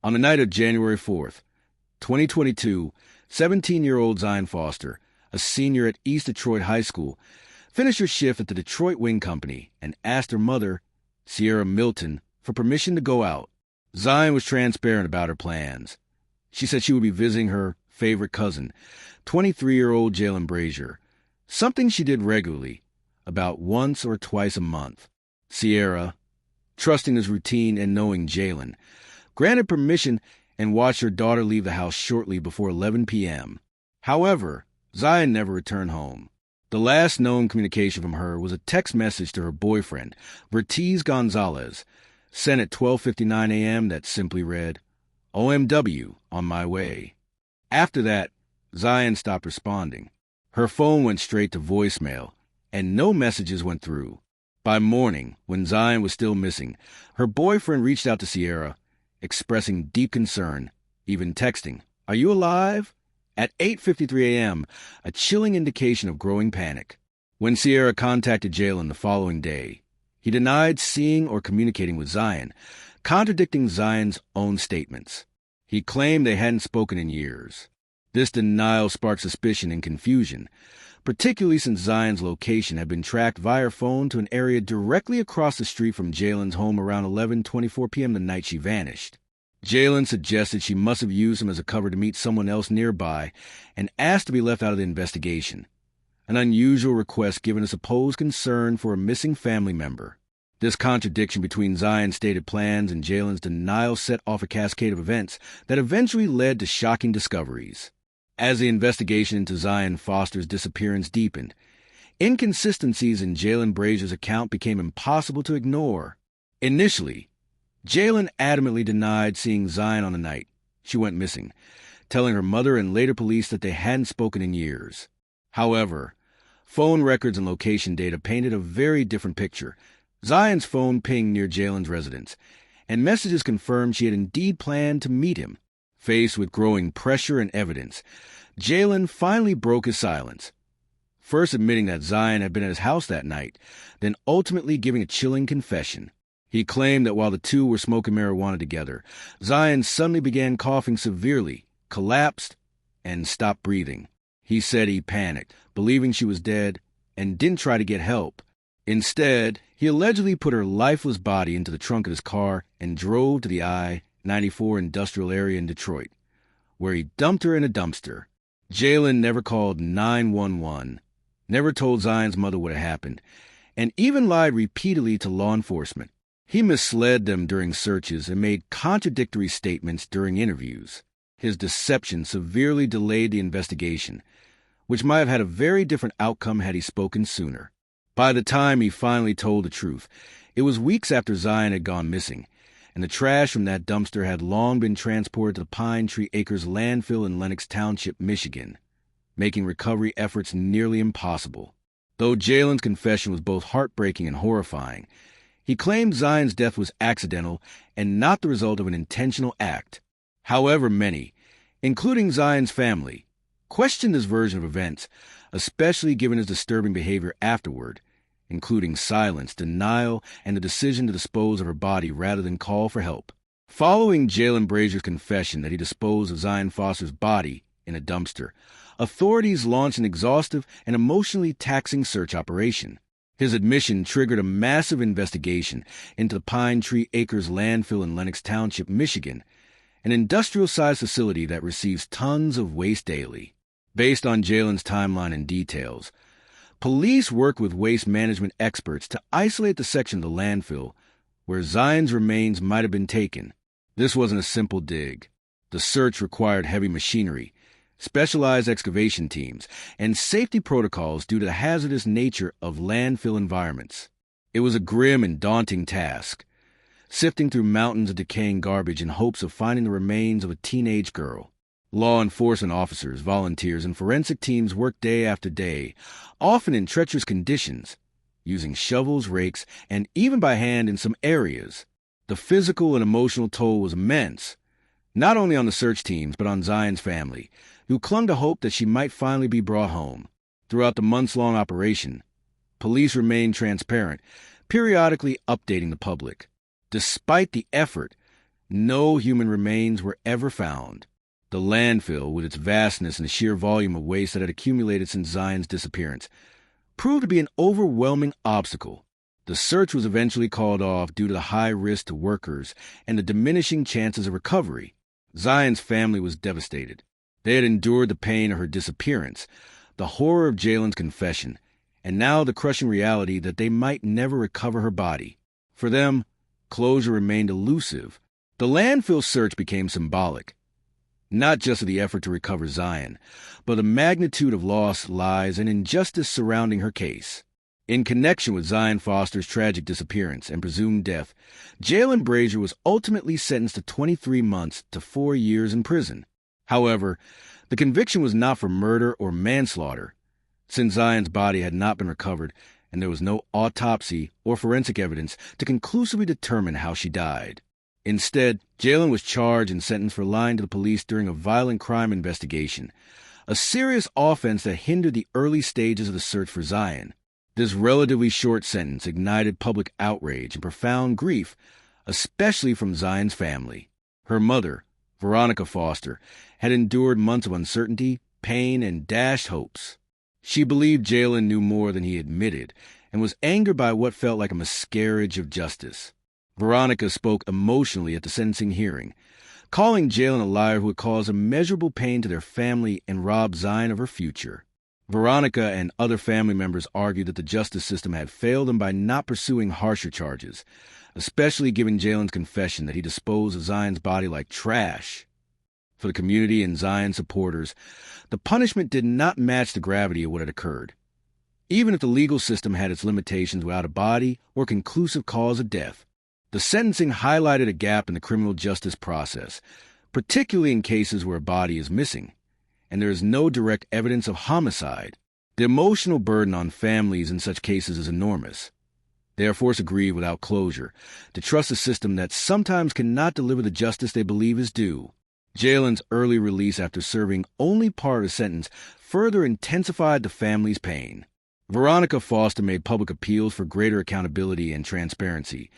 On the night of January 4th, 2022, 17-year-old Zion Foster, a senior at East Detroit High School, finished her shift at the Detroit Wing Company and asked her mother, Sierra Milton, for permission to go out. Zion was transparent about her plans. She said she would be visiting her favorite cousin, 23-year-old Jaylin Brazier, something she did regularly, about once or twice a month. Sierra, trusting his routine and knowing Jaylin, granted permission and watched her daughter leave the house shortly before 11 p.m. However, Zion never returned home. The last known communication from her was a text message to her boyfriend, Vertiz Gonzalez, sent at 12:59 a.m. that simply read, OMW, on my way. After that, Zion stopped responding. Her phone went straight to voicemail, and no messages went through. By morning, when Zion was still missing, her boyfriend reached out to Sierra, expressing deep concern, even texting, Are you alive? At 8:53 a.m., a chilling indication of growing panic. When Sierra contacted Jaylin the following day, he denied seeing or communicating with Zion, contradicting Zion's own statements. He claimed they hadn't spoken in years. This denial sparked suspicion and confusion, particularly since Zion's location had been tracked via phone to an area directly across the street from Jaylin's home around 11:24 p.m. the night she vanished. Jaylin suggested she must have used him as a cover to meet someone else nearby and asked to be left out of the investigation, an unusual request given a supposed concern for a missing family member. This contradiction between Zion's stated plans and Jaylin's denial set off a cascade of events that eventually led to shocking discoveries. As the investigation into Zion Foster's disappearance deepened, inconsistencies in Jaylin Brazier's account became impossible to ignore. Initially, Jaylin adamantly denied seeing Zion on the night she went missing, telling her mother and later police that they hadn't spoken in years. However, phone records and location data painted a very different picture. Zion's phone pinged near Jaylin's residence, and messages confirmed she had indeed planned to meet him. Faced with growing pressure and evidence, Jaylin finally broke his silence, first admitting that Zion had been at his house that night, then ultimately giving a chilling confession. He claimed that while the two were smoking marijuana together, Zion suddenly began coughing severely, collapsed, and stopped breathing. He said he panicked, believing she was dead, and didn't try to get help. Instead, he allegedly put her lifeless body into the trunk of his car and drove to the I-94 industrial area in Detroit, where he dumped her in a dumpster. Jaylin never called 911, never told Zion's mother what had happened, and even lied repeatedly to law enforcement. He misled them during searches and made contradictory statements during interviews. His deception severely delayed the investigation, which might have had a very different outcome had he spoken sooner. By the time he finally told the truth, it was weeks after Zion had gone missing, and the trash from that dumpster had long been transported to the Pine Tree Acres landfill in Lenox Township, Michigan, making recovery efforts nearly impossible. Though Jaylin's confession was both heartbreaking and horrifying, he claimed Zion's death was accidental and not the result of an intentional act. However, many, including Zion's family, questioned his version of events, especially given his disturbing behavior afterward, including silence, denial, and the decision to dispose of her body rather than call for help. Following Jaylin Brazier's confession that he disposed of Zion Foster's body in a dumpster, authorities launched an exhaustive and emotionally taxing search operation. His admission triggered a massive investigation into the Pine Tree Acres landfill in Lenox Township, Michigan, an industrial-sized facility that receives tons of waste daily. Based on Jaylin's timeline and details, police worked with waste management experts to isolate the section of the landfill where Zion's remains might have been taken. This wasn't a simple dig. The search required heavy machinery, specialized excavation teams, and safety protocols due to the hazardous nature of landfill environments. It was a grim and daunting task, sifting through mountains of decaying garbage in hopes of finding the remains of a teenage girl. Law enforcement officers, volunteers, and forensic teams worked day after day, often in treacherous conditions, using shovels, rakes, and even by hand in some areas. The physical and emotional toll was immense, not only on the search teams but on Zion's family, who clung to hope that she might finally be brought home. Throughout the months-long operation, police remained transparent, periodically updating the public. Despite the effort, No human remains were ever found. The landfill, with its vastness and the sheer volume of waste that had accumulated since Zion's disappearance, proved to be an overwhelming obstacle. The search was eventually called off due to the high risk to workers and the diminishing chances of recovery. Zion's family was devastated. They had endured the pain of her disappearance, the horror of Jaylin's confession, and now the crushing reality that they might never recover her body. For them, closure remained elusive. The landfill search became symbolic, not just of the effort to recover Zion, but the magnitude of loss, lies, and injustice surrounding her case. In connection with Zion Foster's tragic disappearance and presumed death, Jaylin Brazier was ultimately sentenced to 23 months to 4 years in prison. However, the conviction was not for murder or manslaughter, since Zion's body had not been recovered and there was no autopsy or forensic evidence to conclusively determine how she died. Instead, Jaylin was charged and sentenced for lying to the police during a violent crime investigation, a serious offense that hindered the early stages of the search for Zion. This relatively short sentence ignited public outrage and profound grief, especially from Zion's family. Her mother, Veronica Foster, had endured months of uncertainty, pain, and dashed hopes. She believed Jaylin knew more than he admitted and was angered by what felt like a miscarriage of justice. Veronica spoke emotionally at the sentencing hearing, calling Jaylin a liar who had caused immeasurable pain to their family and robbed Zion of her future. Veronica and other family members argued that the justice system had failed them by not pursuing harsher charges, especially given Jaylin's confession that he disposed of Zion's body like trash. For the community and Zion's supporters, the punishment did not match the gravity of what had occurred. Even if the legal system had its limitations without a body or conclusive cause of death, the sentencing highlighted a gap in the criminal justice process, particularly in cases where a body is missing, and there is no direct evidence of homicide. The emotional burden on families in such cases is enormous. They are forced to grieve without closure, to trust a system that sometimes cannot deliver the justice they believe is due. Jaylin's early release after serving only part of the sentence further intensified the family's pain. Veronica Foster made public appeals for greater accountability and transparency,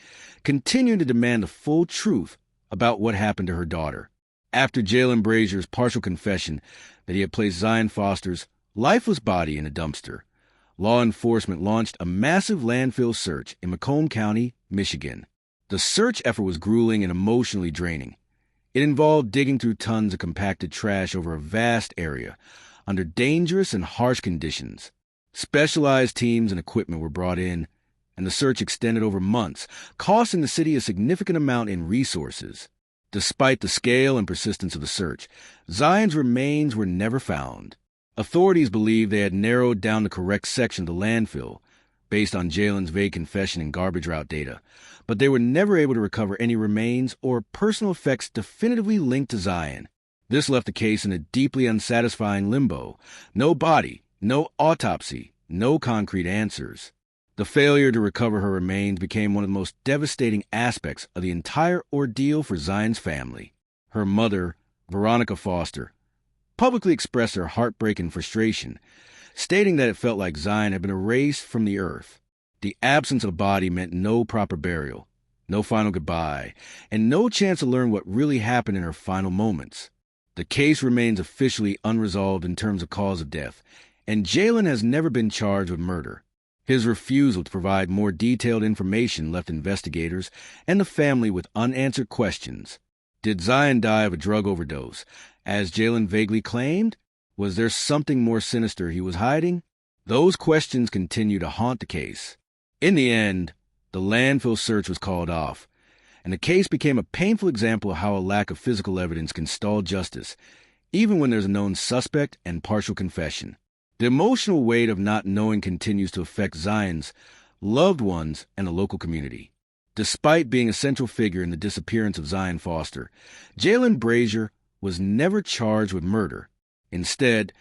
continuing to demand the full truth about what happened to her daughter. After Jaylin Brazier's partial confession that he had placed Zion Foster's lifeless body in a dumpster, law enforcement launched a massive landfill search in Macomb County, Michigan. The search effort was grueling and emotionally draining. It involved digging through tons of compacted trash over a vast area, under dangerous and harsh conditions. Specialized teams and equipment were brought in, and the search extended over months, costing the city a significant amount in resources. Despite the scale and persistence of the search, Zion's remains were never found. Authorities believed they had narrowed down the correct section of the landfill, based on Jaylin's vague confession and garbage route data, but they were never able to recover any remains or personal effects definitively linked to Zion. This left the case in a deeply unsatisfying limbo. No body, no autopsy, no concrete answers. The failure to recover her remains became one of the most devastating aspects of the entire ordeal for Zion's family. Her mother, Veronica Foster, publicly expressed her heartbreak and frustration, stating that it felt like Zion had been erased from the earth. The absence of a body meant no proper burial, no final goodbye, and no chance to learn what really happened in her final moments. The case remains officially unresolved in terms of cause of death, and Jaylin has never been charged with murder. His refusal to provide more detailed information left investigators and the family with unanswered questions. Did Zion die of a drug overdose, as Jaylin vaguely claimed? Was there something more sinister he was hiding? Those questions continue to haunt the case. In the end, the landfill search was called off, and the case became a painful example of how a lack of physical evidence can stall justice, even when there's a known suspect and partial confession. The emotional weight of not knowing continues to affect Zion's loved ones and the local community. Despite being a central figure in the disappearance of Zion Foster, Jaylin Brazier was never charged with murder. Instead,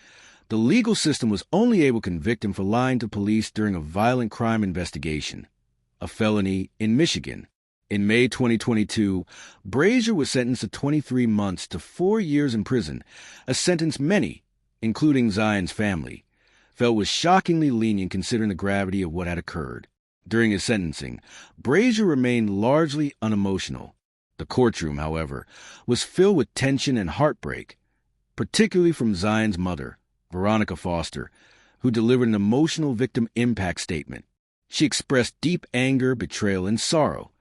the legal system was only able to convict him for lying to police during a violent crime investigation, a felony in Michigan. In May 2022, Brazier was sentenced to 23 months to 4 years in prison, a sentence many, including Zion's family, felt was shockingly lenient considering the gravity of what had occurred. During his sentencing, Brazier remained largely unemotional. The courtroom, however, was filled with tension and heartbreak, particularly from Zion's mother, Veronica Foster, who delivered an emotional victim impact statement. She expressed deep anger, betrayal, and sorrow,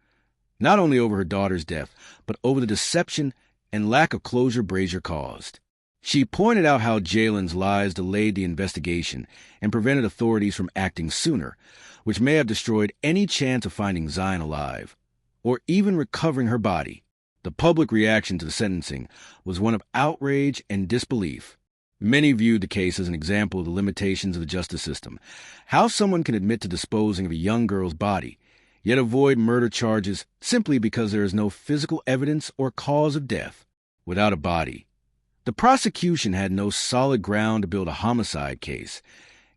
not only over her daughter's death, but over the deception and lack of closure Brazier caused. She pointed out how Jaylin's lies delayed the investigation and prevented authorities from acting sooner, which may have destroyed any chance of finding Zion alive, or even recovering her body. The public reaction to the sentencing was one of outrage and disbelief. Many viewed the case as an example of the limitations of the justice system. How someone can admit to disposing of a young girl's body, yet avoid murder charges simply because there is no physical evidence or cause of death. Without a body, the prosecution had no solid ground to build a homicide case,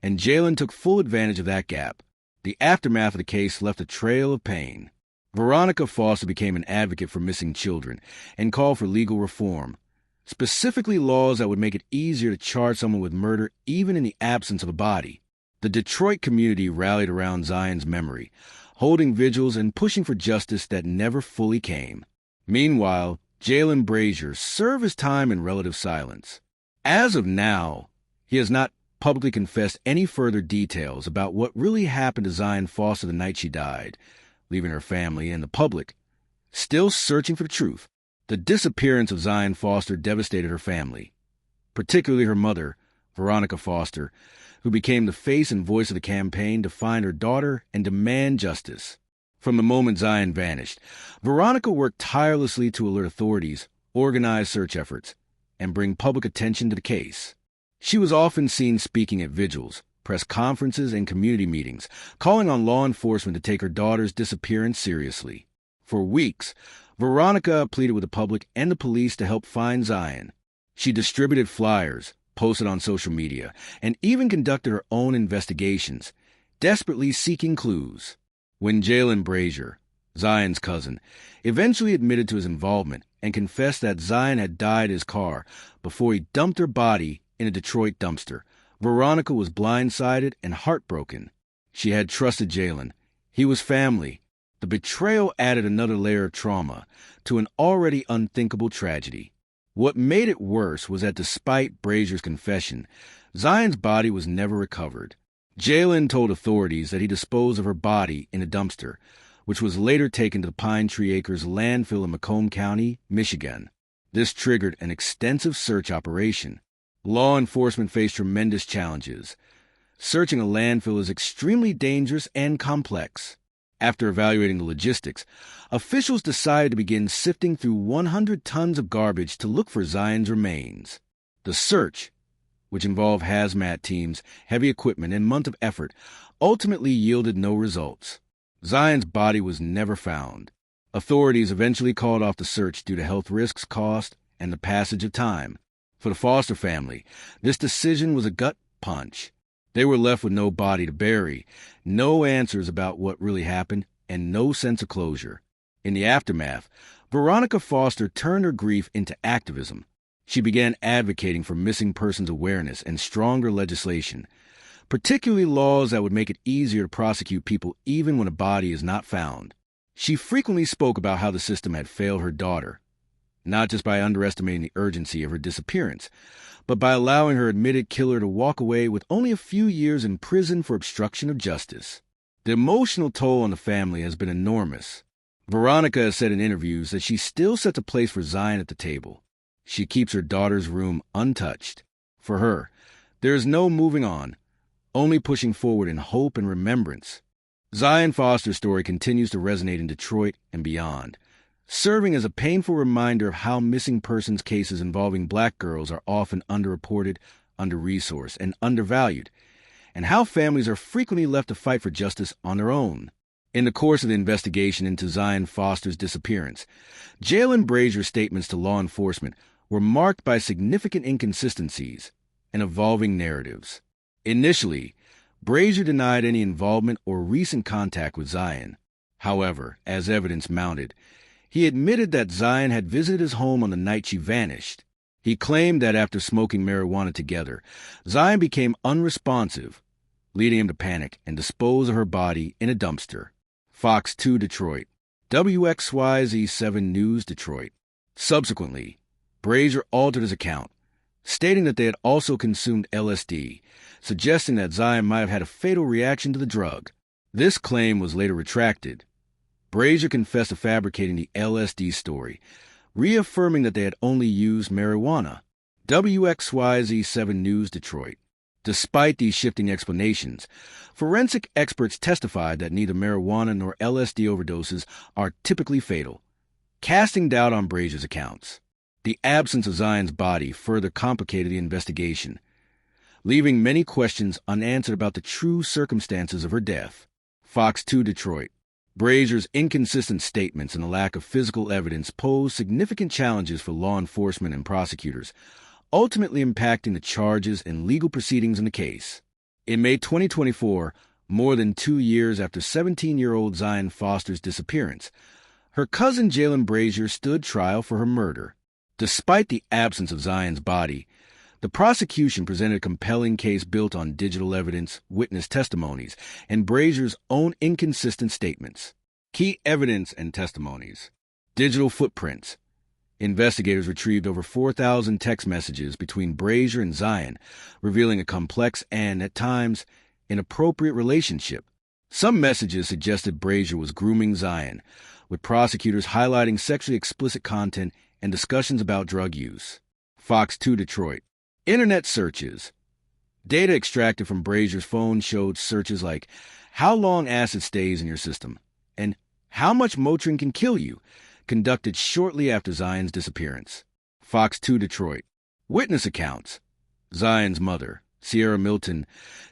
and Jaylin took full advantage of that gap. The aftermath of the case left a trail of pain. Veronica Foster became an advocate for missing children and called for legal reform, specifically laws that would make it easier to charge someone with murder even in the absence of a body. The Detroit community rallied around Zion's memory, holding vigils and pushing for justice that never fully came. Meanwhile, Jaylin Brazier served his time in relative silence. As of now, he has not publicly confessed any further details about what really happened to Zion Foster the night she died, leaving her family and the public still searching for the truth. The disappearance of Zion Foster devastated her family, particularly her mother, Veronica Foster, who became the face and voice of the campaign to find her daughter and demand justice. From the moment Zion vanished, Veronica worked tirelessly to alert authorities, organize search efforts, and bring public attention to the case. She was often seen speaking at vigils, press conferences, and community meetings, calling on law enforcement to take her daughter's disappearance seriously. For weeks, Veronica pleaded with the public and the police to help find Zion. She distributed flyers, posted on social media, and even conducted her own investigations, desperately seeking clues. When Jaylin Brazier, Zion's cousin, eventually admitted to his involvement and confessed that Zion had died in his car before he dumped her body in a Detroit dumpster, Veronica was blindsided and heartbroken. She had trusted Jaylin. He was family. The betrayal added another layer of trauma to an already unthinkable tragedy. What made it worse was that despite Brazier's confession, Zion's body was never recovered. Jaylin told authorities that he disposed of her body in a dumpster, which was later taken to the Pine Tree Acres landfill in Macomb County, Michigan. This triggered an extensive search operation. Law enforcement faced tremendous challenges. Searching a landfill is extremely dangerous and complex. After evaluating the logistics, officials decided to begin sifting through 100 tons of garbage to look for Zion's remains. The search, which involved hazmat teams, heavy equipment, and months of effort, ultimately yielded no results. Zion's body was never found. Authorities eventually called off the search due to health risks, cost, and the passage of time. For the Foster family, this decision was a gut punch. They were left with no body to bury, no answers about what really happened, and no sense of closure. In the aftermath, Veronica Foster turned her grief into activism. She began advocating for missing persons awareness and stronger legislation, particularly laws that would make it easier to prosecute people even when a body is not found. She frequently spoke about how the system had failed her daughter, not just by underestimating the urgency of her disappearance, but by allowing her admitted killer to walk away with only a few years in prison for obstruction of justice. The emotional toll on the family has been enormous. Veronica has said in interviews that she still sets a place for Zion at the table. She keeps her daughter's room untouched. For her, there is no moving on, only pushing forward in hope and remembrance. Zion Foster's story continues to resonate in Detroit and beyond, serving as a painful reminder of how missing persons cases involving Black girls are often underreported, under-resourced, and undervalued, and how families are frequently left to fight for justice on their own. In the course of the investigation into Zion Foster's disappearance, Jaylin Brazier's statements to law enforcement were marked by significant inconsistencies and evolving narratives. Initially, Brazier denied any involvement or recent contact with Zion. However, as evidence mounted, he admitted that Zion had visited his home on the night she vanished. He claimed that after smoking marijuana together, Zion became unresponsive, leading him to panic and dispose of her body in a dumpster. Fox 2 Detroit. WXYZ7 News Detroit. Subsequently, Brazier altered his account, stating that they had also consumed LSD, suggesting that Zion might have had a fatal reaction to the drug. This claim was later retracted. Brazier confessed to fabricating the LSD story, reaffirming that they had only used marijuana. WXYZ7 News Detroit. Despite these shifting explanations, forensic experts testified that neither marijuana nor LSD overdoses are typically fatal, casting doubt on Brazier's accounts. The absence of Zion's body further complicated the investigation, leaving many questions unanswered about the true circumstances of her death. Fox 2 Detroit. Brazier's inconsistent statements and the lack of physical evidence pose significant challenges for law enforcement and prosecutors, ultimately impacting the charges and legal proceedings in the case. In May 2024, more than 2 years after 17-year-old Zion Foster's disappearance, her cousin Jaylin Brazier stood trial for her murder. Despite the absence of Zion's body, the prosecution presented a compelling case built on digital evidence, witness testimonies, and Brazier's own inconsistent statements. Key evidence and testimonies. Digital footprints. Investigators retrieved over 4,000 text messages between Brazier and Zion, revealing a complex and, at times, inappropriate relationship. Some messages suggested Brazier was grooming Zion, with prosecutors highlighting sexually explicit content and discussions about drug use. Fox 2 Detroit. Internet searches. Data extracted from Brazier's phone showed searches like "how long acid stays in your system" and "how much Motrin can kill you," conducted shortly after Zion's disappearance. Fox 2 Detroit. Witness accounts. Zion's mother, Sierra Milton,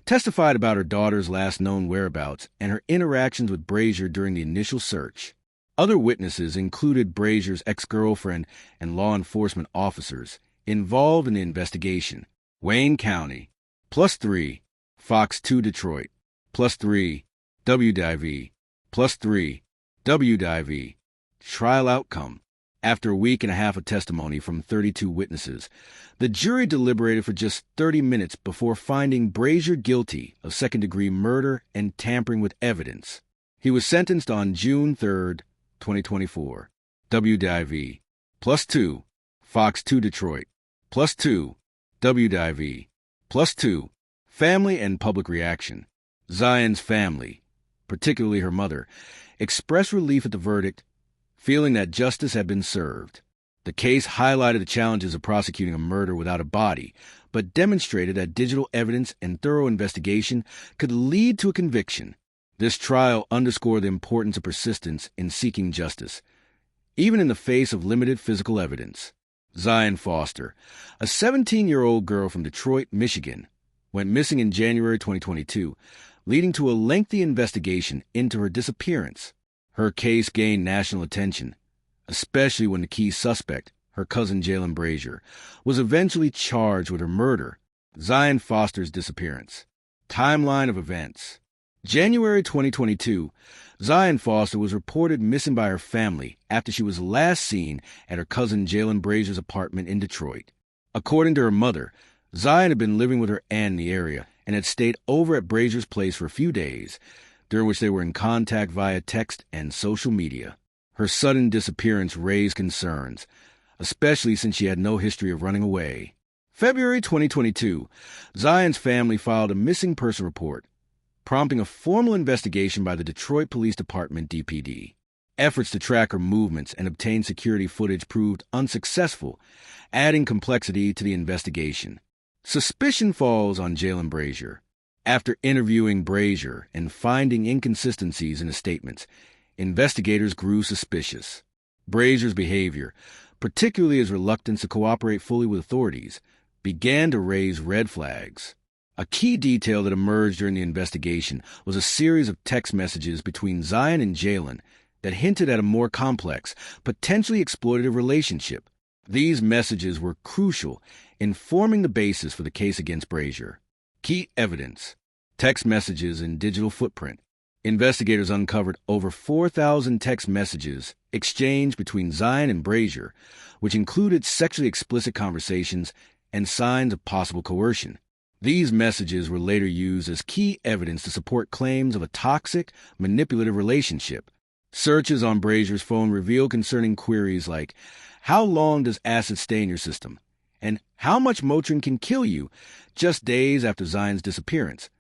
testified about her daughter's last known whereabouts and her interactions with Brazier during the initial search. Other witnesses included Brazier's ex-girlfriend and law enforcement officers involved in the investigation. Wayne County. +3. Fox 2 Detroit. +3. WDIV. +3. WDIV. Trial outcome. After a week and a half of testimony from 32 witnesses, the jury deliberated for just 30 minutes before finding Brazier guilty of second-degree murder and tampering with evidence. He was sentenced on June 3, 2024. WDIV. +2. Fox 2 Detroit. +2. WDIV. +2. Family and public reaction. Zion's family, particularly her mother, expressed relief at the verdict, feeling that justice had been served. The case highlighted the challenges of prosecuting a murder without a body, but demonstrated that digital evidence and thorough investigation could lead to a conviction. This trial underscored the importance of persistence in seeking justice, even in the face of limited physical evidence. Zion Foster, a 17-year-old girl from Detroit, Michigan, went missing in January 2022, leading to a lengthy investigation into her disappearance. Her case gained national attention, especially when the key suspect, her cousin Jaylin Brazier, was eventually charged with her murder. Zion Foster's disappearance. Timeline of events. January 2022, Zion Foster was reported missing by her family after she was last seen at her cousin Jaylin Brazier's apartment in Detroit. According to her mother, Zion had been living with her aunt in the area and had stayed over at Brazier's place for a few days, during which they were in contact via text and social media. Her sudden disappearance raised concerns, especially since she had no history of running away. February 2022, Zion's family filed a missing person report, prompting a formal investigation by the Detroit Police Department DPD. Efforts to track her movements and obtain security footage proved unsuccessful, adding complexity to the investigation. Suspicion falls on Jaylin Brazier. After interviewing Brazier and finding inconsistencies in his statements, investigators grew suspicious. Brazier's behavior, particularly his reluctance to cooperate fully with authorities, began to raise red flags. A key detail that emerged during the investigation was a series of text messages between Zion and Jaylin that hinted at a more complex, potentially exploitative relationship. These messages were crucial in forming the basis for the case against Brazier. Key evidence. Text messages and digital footprint. Investigators uncovered over 4,000 text messages exchanged between Zion and Brazier, which included sexually explicit conversations and signs of possible coercion. These messages were later used as key evidence to support claims of a toxic, manipulative relationship. Searches on Brazier's phone reveal concerning queries like, how long does acid stay in your system? And how much Motrin can kill you just days after Zion's disappearance,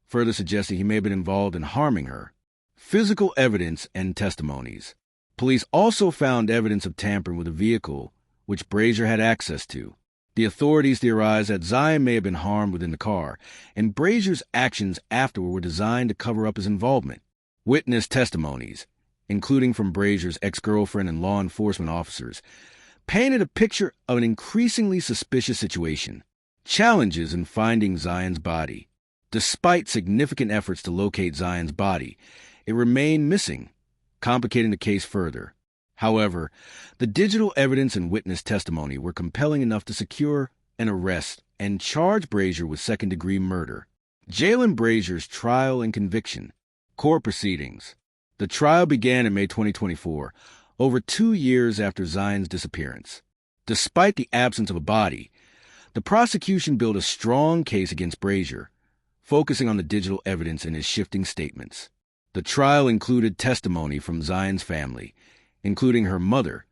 further suggesting he may have been involved in harming her. Physical evidence and testimonies. Police also found evidence of tampering with a vehicle, which Brazier had access to. The authorities theorized that Zion may have been harmed within the car, and Brazier's actions afterward were designed to cover up his involvement. Witness testimonies, including from Brazier's ex-girlfriend and law enforcement officers, painted a picture of an increasingly suspicious situation. Challenges in finding Zion's body. Despite significant efforts to locate Zion's body, it remained missing, complicating the case further. However, the digital evidence and witness testimony were compelling enough to secure an arrest and charge Brazier with second-degree murder. Jaylin Brazier's trial and conviction. Court proceedings. The trial began in May 2024, over 2 years after Zion's disappearance. Despite the absence of a body, the prosecution built a strong case against Brazier, focusing on the digital evidence and his shifting statements. The trial included testimony from Zion's family, including her mother,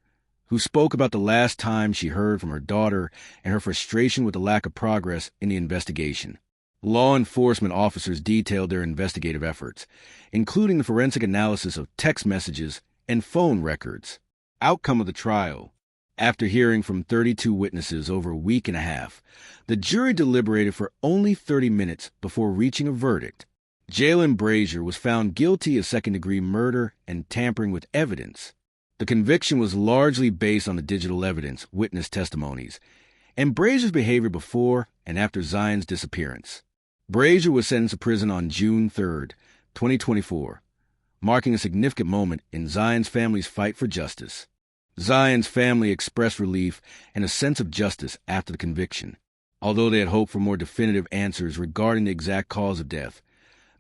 who spoke about the last time she heard from her daughter and her frustration with the lack of progress in the investigation. Law enforcement officers detailed their investigative efforts, including the forensic analysis of text messages and phone records. Outcome of the trial. After hearing from 32 witnesses over a week and a half, the jury deliberated for only 30 minutes before reaching a verdict. Jaylin Brazier was found guilty of second-degree murder and tampering with evidence. The conviction was largely based on the digital evidence, witness testimonies, and Brazier's behavior before and after Zion's disappearance. Brazier was sentenced to prison on June 3, 2024, marking a significant moment in Zion's family's fight for justice. Zion's family expressed relief and a sense of justice after the conviction. Although they had hoped for more definitive answers regarding the exact cause of death,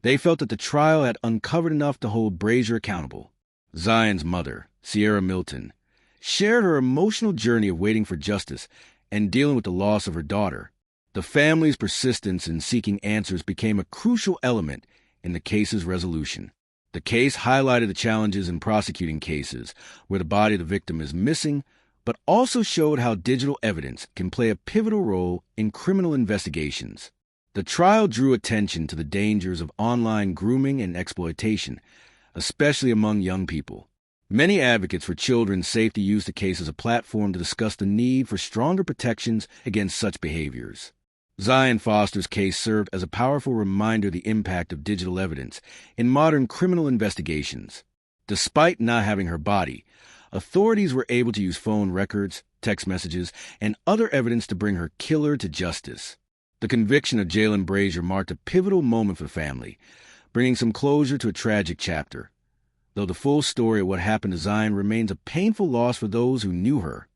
they felt that the trial had uncovered enough to hold Brazier accountable. Zion's mother, Sierra Milton, shared her emotional journey of waiting for justice and dealing with the loss of her daughter. The family's persistence in seeking answers became a crucial element in the case's resolution. The case highlighted the challenges in prosecuting cases where the body of the victim is missing, but also showed how digital evidence can play a pivotal role in criminal investigations. The trial drew attention to the dangers of online grooming and exploitation, especially among young people. Many advocates for children's safety used the case as a platform to discuss the need for stronger protections against such behaviors. Zion Foster's case served as a powerful reminder of the impact of digital evidence in modern criminal investigations. Despite not having her body, authorities were able to use phone records, text messages, and other evidence to bring her killer to justice. The conviction of Jaylin Brazier marked a pivotal moment for the family, bringing some closure to a tragic chapter. Though the full story of what happened to Zion remains a painful loss for those who knew her.